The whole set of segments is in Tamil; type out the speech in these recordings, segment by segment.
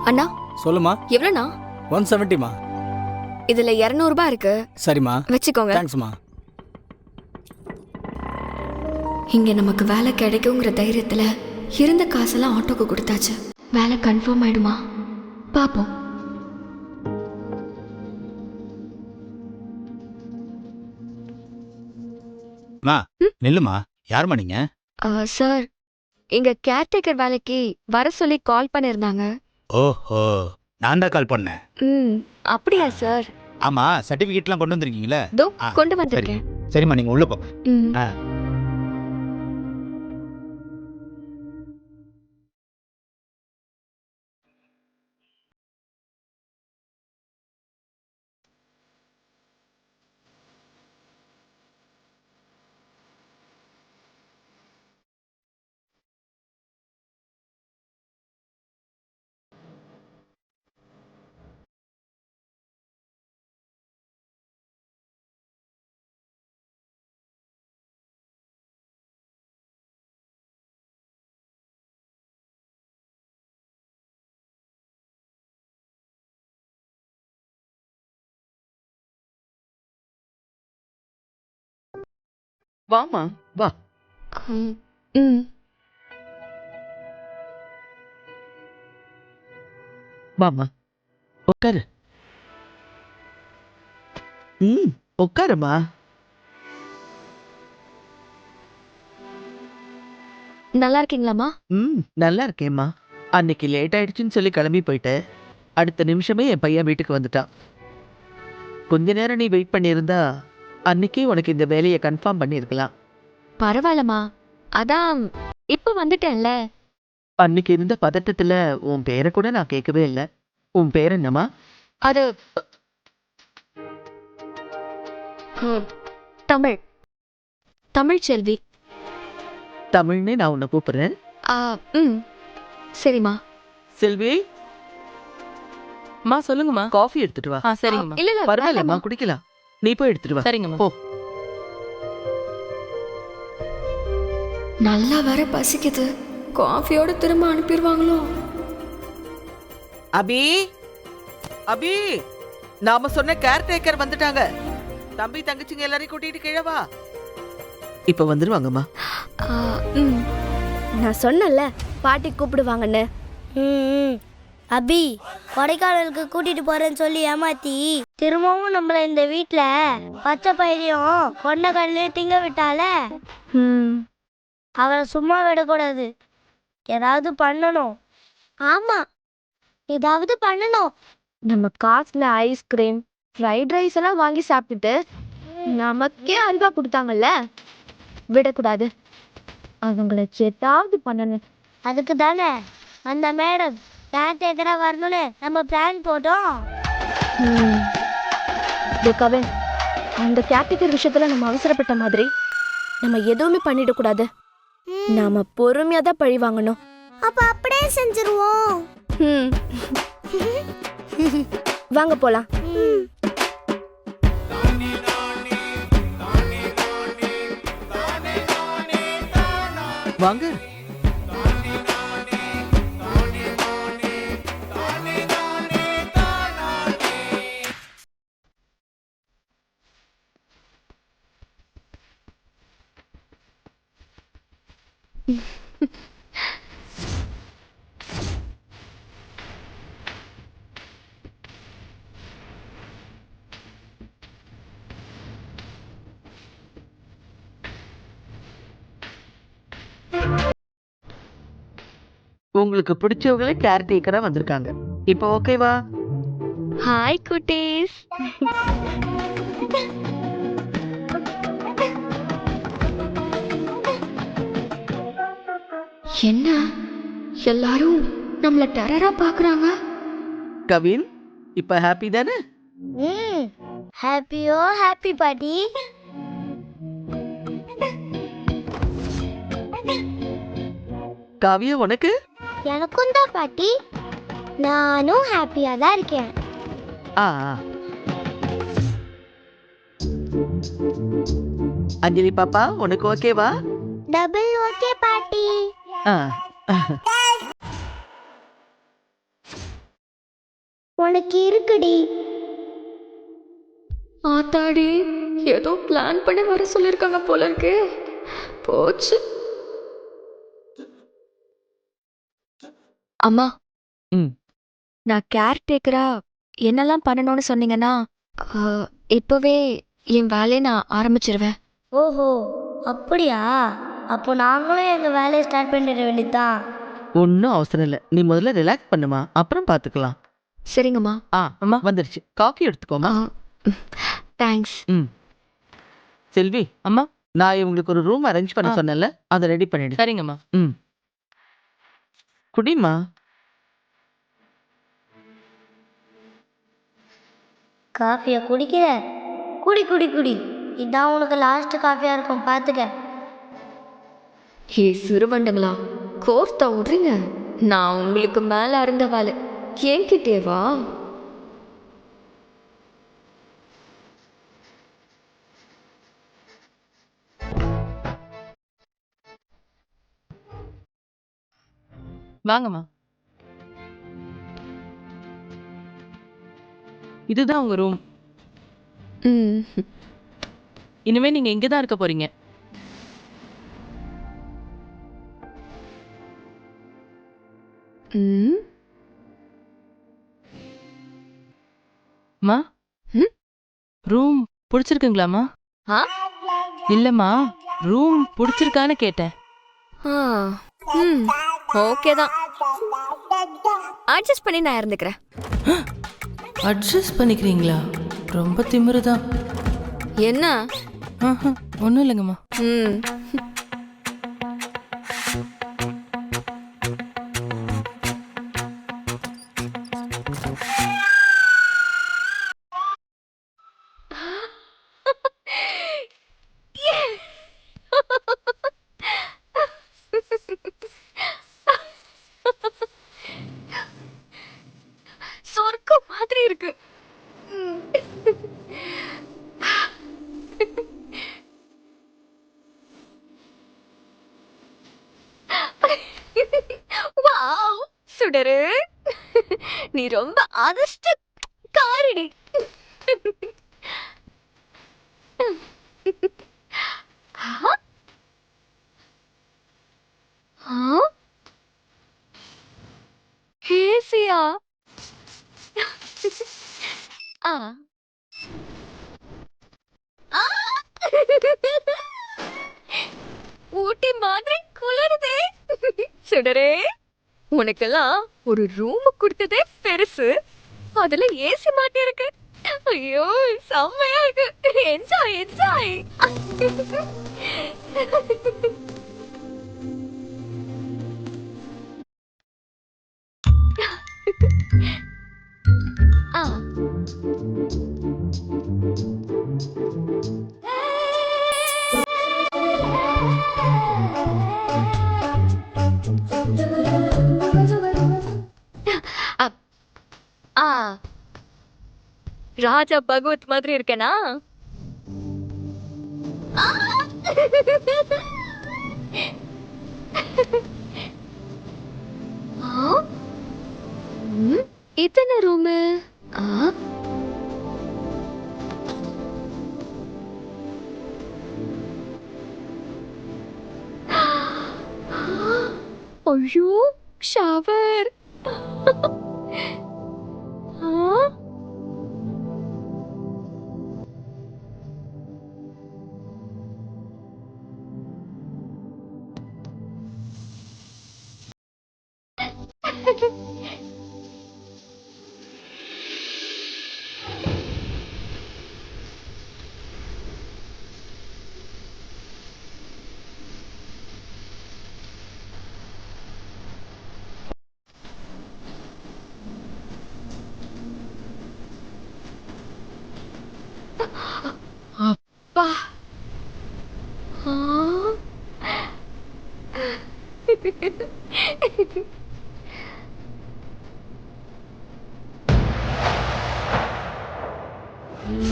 அண்ணா சொல்லுமா. எவ்வளோண்ணா? 170மா. இதுல 200 ரூபாய் இருக்கு. சரிம்மா, வச்சுக்கோங்க. தேங்க்ஸ்மா. இங்க நமக்கு வேலை கிடைக்குங்கிற தைரியத்துல இருந்த காசெல்லாம் ஆட்டோக்கு கொடுத்தாச்சு. வேலை கன்ஃபார்ம் ஆயிடுமா பாப்போம். நில்லுமா. யாருமா நீங்க? சார், இங்க கேர்டேக்கர் வேலைக்கு வர சொல்லி கால் பண்ணிருந்தாங்க. ஓஹோ, நான் தான் கால் பண்ணேன். அப்படியா சார்? ஆமா, சர்டிபிகேட்லாம் கொண்டு வந்திருக்கீங்களா? தோ கொண்டு வந்திருக்கேன். சரிம்மா, நீங்க உள்ள போங்க. வாமா, வா. வாமா, உட்காரு. உட்காருமா. நல்லா இருக்கீங்களாமா? நல்லா இருக்கேம்மா. அன்னைக்கு லேட் ஆயிடுச்சுன்னு சொல்லி கிளம்பி போயிட்டேன். அடுத்த நிமிஷமே என் பையன் வீட்டுக்கு வந்துட்டான். கொஞ்ச நேரம் நீ வெயிட் பண்ணியிருந்தா அன்னைக்கே உனக்கு இந்த வேலையை கன்ஃபார்ம் பண்ணியிருக்கலாம். பரவாயில்லம்மா, அதான் இப்ப வந்துட்டேன்ல. அன்னைக்கு இருந்த பதட்டத்துல உன் பேரை கூட நான் கேட்கவே இல்லை. உன் பேர் என்னம்மா? அது தமிழ் தமிழ் செல்வி. தமிழ்னே நான் உன்னை கூப்பிடுறேன். சரிம்மா. செல்வி, மா சொல்லுங்கம்மா. காஃபி எடுத்துட்டு வா. சரிங்கம்மா. இல்ல இல்ல பரவாயில்லம்மா, குடிக்கலாம். நீ போய் எடுத்துட்டு வா. சரிங்கம்மா. போ. நல்லா வர பசிக்குது. காஃபியோட திரும்ப அனுப்பிடுவாங்களோ? அபி, அபி, நாம சொன்ன கேர்டேக்கர் வந்துட்டாங்க. தம்பி தங்கச்சிங்க எல்லாரையும் கூட்டிட்டு கீழே வா. இப்ப வந்துருவாங்கம்மா. நான் சொன்னல பாட்டி கூப்பிடுவாங்கன்னு. அபி, கொடைக்கானலுக்கு கூட்டிட்டு போறேன்னு சொல்லி ஏமாத்தி திரும்பவும் நம்மள இந்த வீட்டுல பச்சை பயிரையும் கொண்ட கடலையும் திங்க விட்டால. அவளை சும்மா விடக்கூடாது. ஏதாவது பண்ணணும். ஆமா, ஏதாவது பண்ணணும். நம்ம காசுல ஐஸ்கிரீம் ஃப்ரைட் ரைஸ் எல்லாம் வாங்கி சாப்பிட்டுட்டு நமக்கே அல்வா கொடுத்தாங்கல்ல, விடக்கூடாது. அவங்கள ஏதாவது பண்ணணும். அதுக்கு தானே அந்த மேடம் கேர்டேக்கரா வரணும்னு நம்ம பிளான் போட்டோம். கவின், அந்த கேர்டேக்கர் விஷயத்துல நம்ம அவசரப்பட்ட மாதிரி நம்ம எதுவுமே பண்ணிடக்கூடாது. நாம பொறுமையா தான் பழி வாங்கணும். அப்ப அப்படியே செஞ்சிருவோம். வாங்க போலாம். வாங்க. உங்களுக்கு பிடிச்சவங்களே கேர்டேக்கரா வந்திருக்காங்க. இப்போ ஓகேவா? ஹாய் குட்டீஸ். என்ன எல்லாரும் நம்மள டெரரா பாக்குறாங்க? கவின், இப்ப ஹாப்பி தானே? ஹாப்பியோ ஹாப்பி பாட்டி. காவியா, உனக்கு? எனக்கும் தான் பாட்டி. நானும் ஹாப்பியா தான் இருக்கேன். அஞ்சலி பாப்பா, உனக்கு ஓகேவா? டபுள் ஓகே பாட்டி. உனக்கு இருக்குடி. ஆத்தாடி, ஏதோ பிளான் பண்ணி வர சொல்லியிருக்காங்க போல இருக்கு. போச்சு. அம்மா, ம். நான் கேர்டேக்கரா என்னெல்லாம் பண்ணணும்னு சொன்னீங்கன்னா இப்போவே என் வேலையை நான் ஆரம்பிச்சிருவேன். ஓஹோ, அப்படியா? அப்போ நாங்களும் எங்கள் வேலையை ஸ்டார்ட் பண்ணிட வேண்டியதுதான். ஒன்றும் அவசரம் இல்லை, நீ முதல்ல ரிலாக்ஸ் பண்ணுமா, அப்புறம் பார்த்துக்கலாம். சரிங்கம்மா. அம்மா வந்துருச்சு, காஃபி எடுத்துக்கோமா. தேங்க்ஸ். ம். செல்வி, அம்மா, நான் இவங்களுக்கு ஒரு ரூம் அரேஞ்ச் பண்ண சொன்னேன்ல, அதை ரெடி பண்ணிடு. சரிங்கம்மா. ம். குடிமா. காஃபியை குடிக்கிற? குடி குடி குடி. இதான் உனக்கு லாஸ்ட் காஃபியாக இருக்கும், பார்த்துக்க. ஹே சிறுவண்டுங்களா, கோர்த்தா விட்றீங்க. நான் உங்களுக்கு மேலே இருந்த வேலை என்கிட்டேவா? வாங்கம்மா. இதுதான் உங்க ரூம். ம். இனிமே நீங்க இங்க தான் இருக்க போறீங்க. ம். அம்மா, ம்? ரூம் பிடிச்சிருக்குங்களாம்மா? ஆ? இல்லம்மா, ரூம் பிடிச்சிருக்கான்னு கேட்டேன். ஆ. ம். ஓகே தான். அட்ஜஸ்ட் பண்ணி நான் இருந்துக்கிறேன். அட்ஜஸ்ட் பண்ணிக்கிறீங்களா? ரொம்ப திமிருதான். என்ன? ஒன்றும் இல்லைங்கம்மா. ம். சொர்க்கம் மாதிரி இருக்கு. வாவ், சுடரு, நீ ரொம்ப அதிர்ஷ்ட காரிடி. ஏசியா? ஆ. ஆ. ஊட்டி மாதிரி குளிருதே. சுடரே, உனக்கெல்லாம் ஒரு ரூம் கொடுத்ததே பெருசு, அதுல ஏசி மாட்டி இருக்கு. ஐயோ, செம்மையா இருக்கு. Enjoy enjoy. ஆ. ஆ. ராஜா பகவத் மாதிரி இருக்கேனா? இத்தனை ரூமு? ஐயோ, ஷவர். அப்பா. ஆ.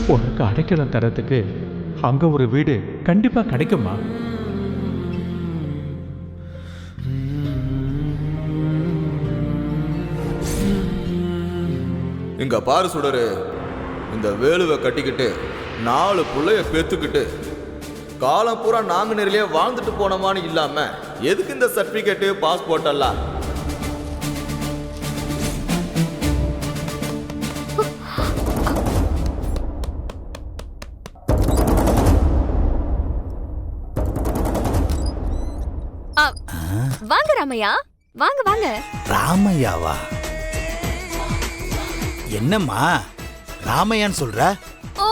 உனக்கு அடைக்கலம் தரத்துக்கு அங்க ஒரு வீடு கண்டிப்பா கிடைக்குமா? இங்க பாரு சுடரு, இந்த வேலுவை கட்டிக்கிட்டு 4 புள்ளைய பெத்துக்கிட்டு காலம் பூரா நாங்க நேரிலே வாழ்ந்துட்டு போனோமான்னு இல்லாம எதுக்கு இந்த சர்டிபிகேட்டு பாஸ்போர்ட் எல்லாம்? வாங்க ராமையா, வாங்க வாங்க. ராமையாவா? என்னம்மா ராமையான்னு சொல்ற? ஓ,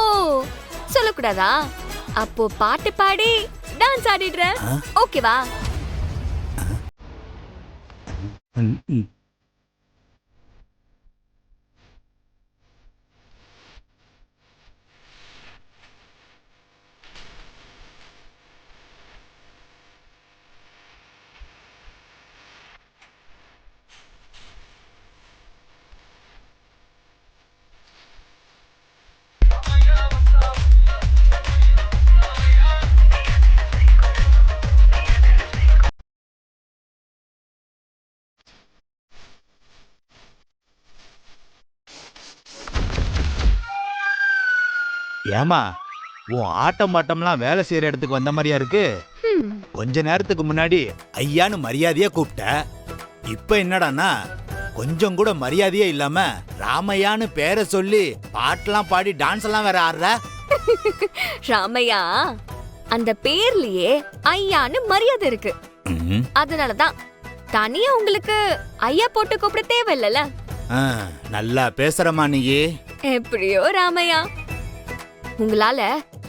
சொல்லக்கூடாதா? அப்போ பாட்டு பாடி டான்ஸ் ஆடிடுறேன், ஓகேவா? ஏமா உன் ஆட்டம் பாட்டம்லாம் வேலை செய்யற இடத்துக்கு வந்த மாதிரியா இருக்கு? கொஞ்ச நேரத்துக்கு முன்னாடி ஐயான்னு மரியாதையா கூப்பிட்ட, இப்ப என்னடான்னா கொஞ்சம் கூட மரியாதையே இல்லாம ராமையான்னு பேரை சொல்லி பாட்டெல்லாம் பாடி டான்ஸ் எல்லாம் வேற ஆடுற. ராமையா, அந்த பேர்லயே ஐயான்னு மரியாதை இருக்கு, அதனாலதான் தனியா உங்களுக்கு ஐயா போட்டு கூப்பிட தேவையில்ல. நல்லா பேசுறமா நீ. எப்படியோ ராமையா, உங்களால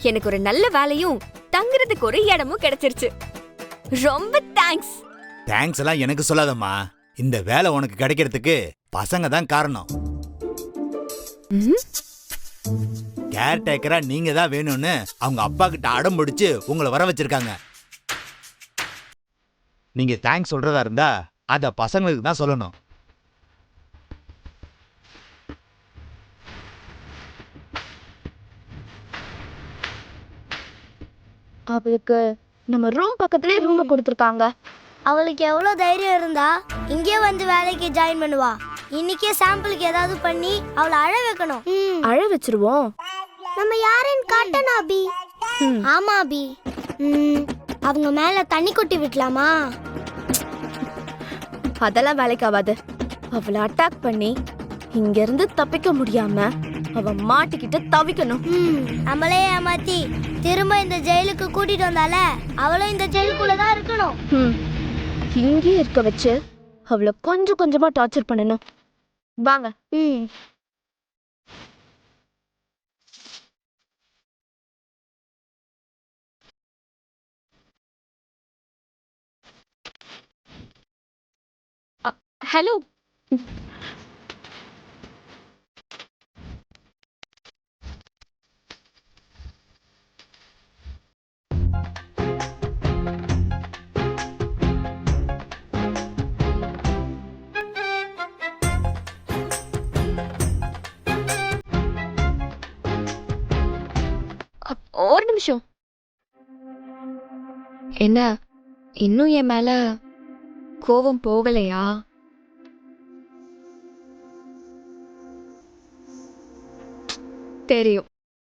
எனக்கு ஒரு நல்ல வேலையும் தங்குறதுக்கு ஒரு இடமும் கிடைச்சிருச்சு. ரொம்ப தேங்க்ஸ். தேங்க்ஸ் எல்லாம் எனக்கு சொல்லாதம்மா. இந்த வேலை உனக்கு கிடைக்கிறதுக்கு பசங்க தான் காரணம். கேர்டேக்கரா நீங்க தான் வேணும்னு அவங்க அப்பா கிட்ட அடம் பிடிச்சு உங்களை வர வச்சிருக்காங்க. நீங்க தேங்க்ஸ் சொல்றதா இருந்தா அத பசங்களுக்கு தான் சொல்லணும். அவளுக்கு நம்ம ரூம் பக்கத்துலயே ரூம் கொடுத்துருக்காங்க. அவளுக்கு எவ்வளோ தைரியம் இருந்தா இங்கே வந்து வேலைக்கு ஜாயின் பண்ணுவா. இன்னைக்கே சாம்பிளுக்கு ஏதாவது பண்ணி அவளை அழ வைக்கணும். அழ வச்சிருவோம். நம்ம யாருன்னு காட்டணும் அபி. ஆமா அபி. அவங்க மேல தண்ணி கொட்டி விடலாமா? அதெல்லாம் வேலைக்கு ஆகாது. அவளை அட்டாக் பண்ணி இங்க இருந்து தப்பிக்க முடியாம அவ மாட்டிக்கிட்டு தவிக்கணும். நம்மளே ஏமாத்தி திரும்ப இந்த ஜெயிலுக்கு கூட்டிட்டு வந்தால அவளும் இந்த ஜெயிலுக்குள்ளதான் இருக்கணும். இங்கே இருக்க வச்சு அவளை கொஞ்சம் கொஞ்சமா டார்ச்சர் பண்ணணும். வாங்க. ஹலோ. ஒரு நிமிஷம். என்ன இன்னும் என் மேல கோபம் போகலையா? தெரியும்.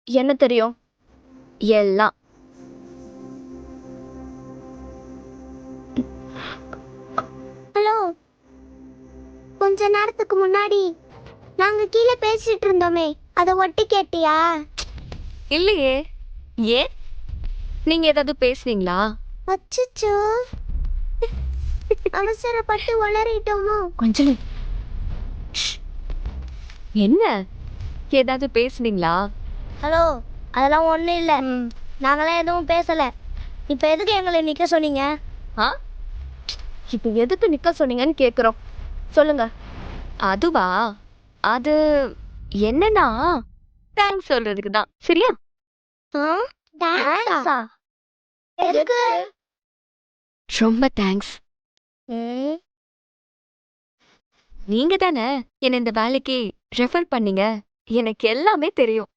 என்ன தெரியும்? எல்லாம். ஹலோ, கொஞ்ச நேரத்துக்கு முன்னாடி நாங்க கீழே பேசிட்டு இருந்தோமே, அதை ஒட்டி கேட்டியா? இல்லையே. ஏன், நீங்க ஏதாவது பேசுறீங்களா? அச்சச்சோ, அவசரப்பட்டு வளரிட்டோமோ? கொஞ்சம் என்ன, ஏதாவது பேசுனீங்களா? ஹலோ, அதெல்லாம் ஒண்ணும் இல்ல. நாங்களாம் எதுவும் பேசல. இப்ப எதுக்கு எங்களை நிக்க சொன்னீங்க? இப்ப எதுக்கு நிக்க சொன்னீங்கன்னு கேக்குறோம், சொல்லுங்க. அதுவா, அது என்னன்னா தேங்க்ஸ் சொல்றதுக்கு தான். சரியா? எதுக்கு? ரொம்ப தேங்க்ஸ். நீங்க தானே என்ன இந்த வேலைக்கு ரெஃபர் பண்ணீங்க. எனக்கு எல்லாமே தெரியும்.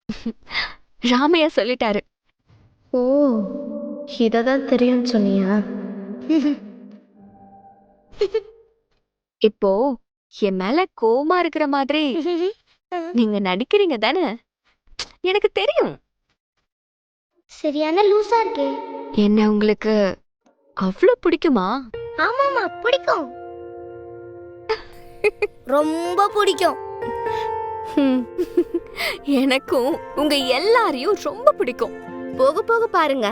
ராமையா சொல்லிட்டாரு. ஓ, இததான் தெரியும்னு சொன்னியா? இப்போ என் மேல கோவமா இருக்கிற மாதிரி நீங்க நடிக்கிறீங்க தானே? எனக்கு தெரியும். சரியான லூசா இருக்கே. என்ன உங்களுக்கு அவ்வளோ பிடிக்குமா? ஆமாமா, பிடிக்கும். ரொம்ப பிடிக்கும். எனக்கும் உங்க எல்லாரையும் ரொம்ப பிடிக்கும். போக போக பாருங்க,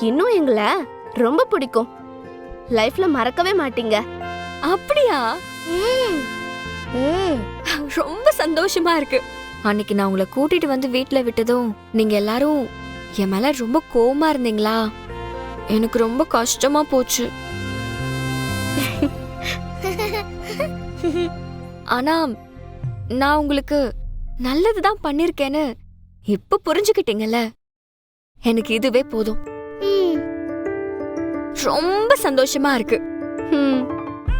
இன்னும் எங்களை ரொம்ப பிடிக்கும். லைஃப்ல மறக்கவே மாட்டீங்க. அப்படியா? ம். ம். ரொம்ப சந்தோஷமா இருக்கு. அன்னைக்கு நான் உங்களை கூட்டிட்டு வந்து வீட்ல விட்டதும் நீங்க எல்லாரும் என் மேல ரொம்ப கோவமா இருந்தீங்களா? எனக்கு ரொம்ப கஷ்டமா போச்சு. ஆனா நான் உங்களுக்கு நல்லதுதான் பண்ணிருக்கேன்னு இப்ப புரிஞ்சுக்கிட்டீங்கல்ல, எனக்கு இதுவே போதும். ம். ரொம்ப சந்தோஷமா இருக்கு.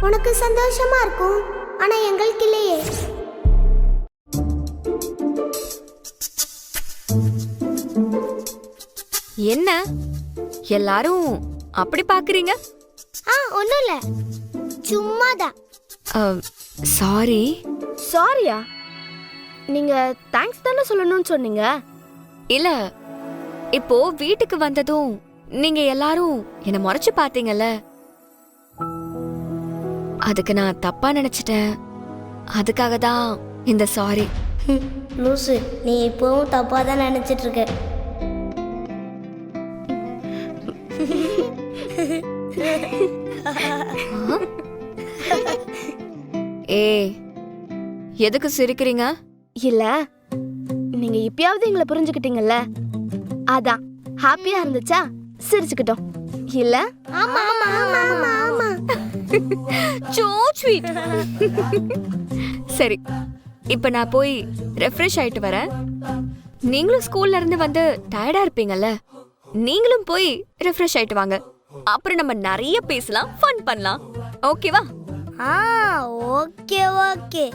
உனக்கு சந்தோஷமா இருக்கும், ஆனா எங்களுக்கு இல்லையே. என்ன எல்லாரும் அப்படி பாக்குறீங்க? ஒண்ணும் இல்ல, சும்மாதான். சாரி. சாரியா? நீங்க தேங்க்ஸ் தானே சொல்லணும்னு சொன்னீங்க. இல்ல, இப்போ வீட்டுக்கு வந்ததும் நீங்க எல்லாரும் என்ன முறைச்சு பாத்தீங்கல்ல, அதுக்கு நான் தப்பா நினைச்சிட்டேன். அதுக்காக தான் இந்த சாரி. லூசு, நீ இப்பவும் தப்பா தான் நினைச்சிட்டு இருக்க. ஏய், எதுக்கு சிரிக்கிறீங்க? இல்ல, நீங்க இப்பயாவது எங்களை புரிஞ்சுக்கிட்டீங்கல்ல, அதான் ஹாப்பியா இருந்துச்சா சிரிச்சுக்கிட்டோம் இல்ல? ஆமா ஆமா ஆமா ஆமா ஆமா. So sweet. சரி, இப்ப நான் போய் ரெஃப்ரெஷ் ஆயிட்டு வரேன். நீங்களும் ஸ்கூல்ல இருந்து வந்து டயர்டா இருப்பீங்கல்ல, நீங்களும் போய் ரெஃப்ரெஷ் ஆயிட்டு வாங்க. அப்புறம் நம்ம நிறைய பேசலாம், ஃபன் பண்ணலாம். ஓகேவா? Okay okay.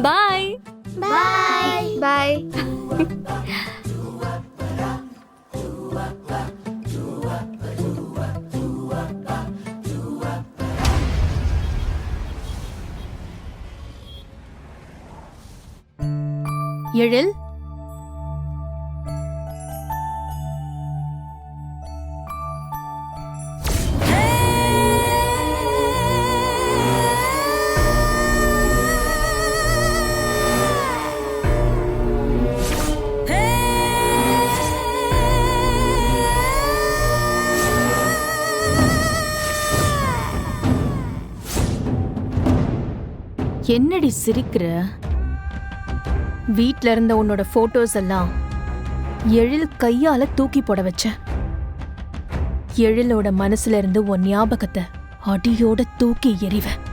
பாய். பாய் பாய். எழில், என்னடி சிரிக்கிற? வீட்ல இருந்த உன்னோட போட்டோஸ் எல்லாம் எழில் கையால தூக்கி போட வச்ச. எழிலோட மனசுல இருந்து உன் ஞாபகத்தை அடியோட தூக்கி எறிவேன்.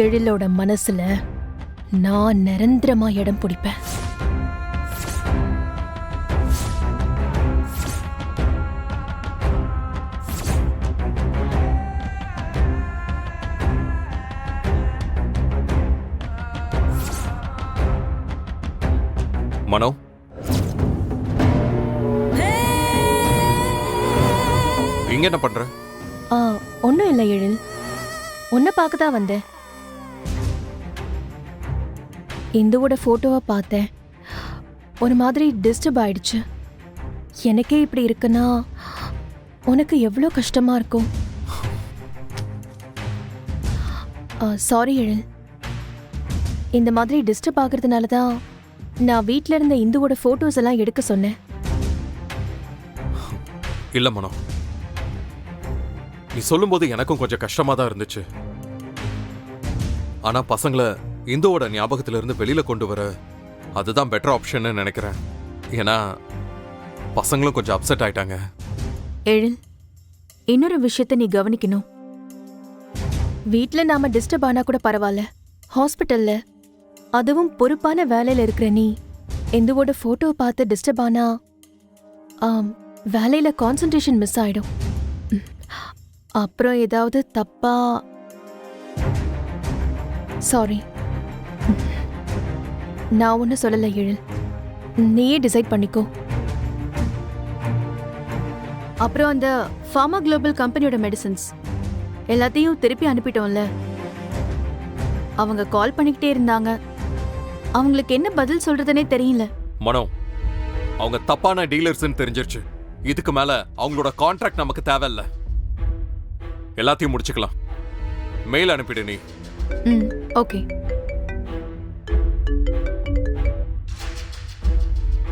எழிலோட மனசுல நான் நிரந்தரமா இடம் பிடிப்பேன். மனோ, இங்க என்ன பண்ற? ஒன்னும் இல்லை எழில், உன்னை பார்க்க தான் வந்தேன். இந்துவோட போட்டோவை பார்த்தேன், ஒரு மாதிரி டிஸ்டர்ப் ஆயிடுச்சு. எனக்கே இப்படி இருக்குன்னா உனக்கு எவ்வளோ கஷ்டமா இருக்கும். சாரி எழில், இந்த மாதிரி டிஸ்டர்ப் ஆகுறதுனால தான் நான் வீட்ல இருந்த இந்துவோட போட்டோஸ் எல்லாம் எடுக்க சொன்னேன். இல்ல மனோ, நீ சொல்லும்போது எனக்கும் கொஞ்சம் கஷ்டமா தான் இருந்துச்சு. ஆனா பசங்களை இந்துவோட ஞாபகத்துல இருந்து வெளியில கொண்டு வர அதுதான் பெட்டர் ஆப்ஷன் நினைக்கிறேன். ஏன்னா பசங்களும் கொஞ்சம் அப்செட் ஆயிட்டாங்க. எழில், இன்னொரு விஷயத்தை நீ கவனிக்கணும். வீட்ல நாம டிஸ்டர்ப் ஆனா கூட பரவாயில்ல, ஹாஸ்பிட்டல்ல, அதுவும் பொறுப்பான வேலையில இருக்கிற நீ இந்துவோட போட்டோவை பார்த்து டிஸ்டர்ப் ஆனா வேலையில கான்சென்ட்ரேஷன் மிஸ் ஆயிடும். அப்புறம் ஏதாவது தப்பா. சாரி, நான் ஒன்னும் சொல்லல எழில், நீயே டிசைட் பண்ணிக்கோ. அப்புறம் அந்த ஃபார்மா குளோபல் கம்பெனியோட மெடிசன்ஸ் எல்லாத்தையும் திருப்பி அனுப்பிட்டோம்ல, அவங்க கால் பண்ணிக்கிட்டே இருந்தாங்க. அவங்களுக்கு என்ன பதில் சொல்றதுனே தெரியல. மனோ, அவங்க தப்பான டீலர்ஸ்னு தெரிஞ்சிருச்சு. இதுக்கு மேல அவங்களோட கான்ட்ராக்ட் நமக்கு தேவையில்ல. எல்லாத்தையும் முடிச்சுக்கலாம். மெயில் அனுப்பிடு நீ. ம், ஓகே.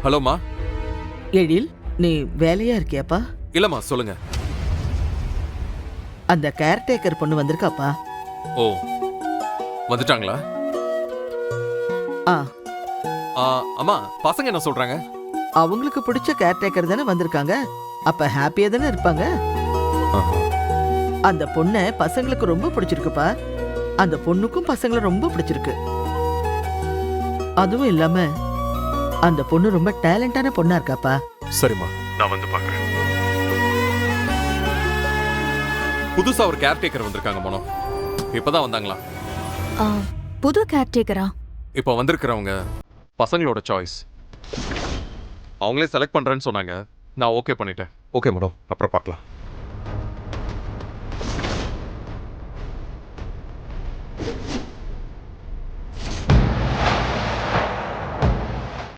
ஹலோமா. எழில், நீ வேலையா இருக்கியாப்பா? இல்லம்மா, சொல்லுங்க. அந்த கேர்டேக்கர் பொண்ணு வந்திருக்காப்பா. ஓ, வந்துட்டாங்களா? ஆ, அம்மா, பசங்க என்ன சொல்றாங்க? அவங்களுக்கு பிடிச்ச கேர்டேக்கர் தானே வந்திருக்காங்க. அப்ப ஹாப்பியா தானே இருப்பாங்க. அந்த பொண்ணை பசங்களுக்கு ரொம்ப பிடிச்சிருக்குப்பா. அந்த பொண்ணுக்கும் பசங்களை ரொம்ப பிடிச்சிருக்கு. அதுவும் இல்லாம அந்த பொண்ணு ரொம்ப டேலண்டான பொண்ணா இருக்காப்பா. சரிம்மா, நான் வந்து பார்க்கறேன். புதுசா ஒரு கேர்டேக்கர் வந்திருக்காங்க மனோ. இப்பதான் வந்தாங்களா? புது கேர்டேக்கரா? இப்போ வந்திருக்கிறவங்க பசங்களோட சாய்ஸ். அவங்களே செலக்ட் பண்றேன்னு சொன்னாங்க. நான் ஓகே பண்ணிட்டேன். ஓகே மேடம், அப்புறம் பார்க்கலாம்.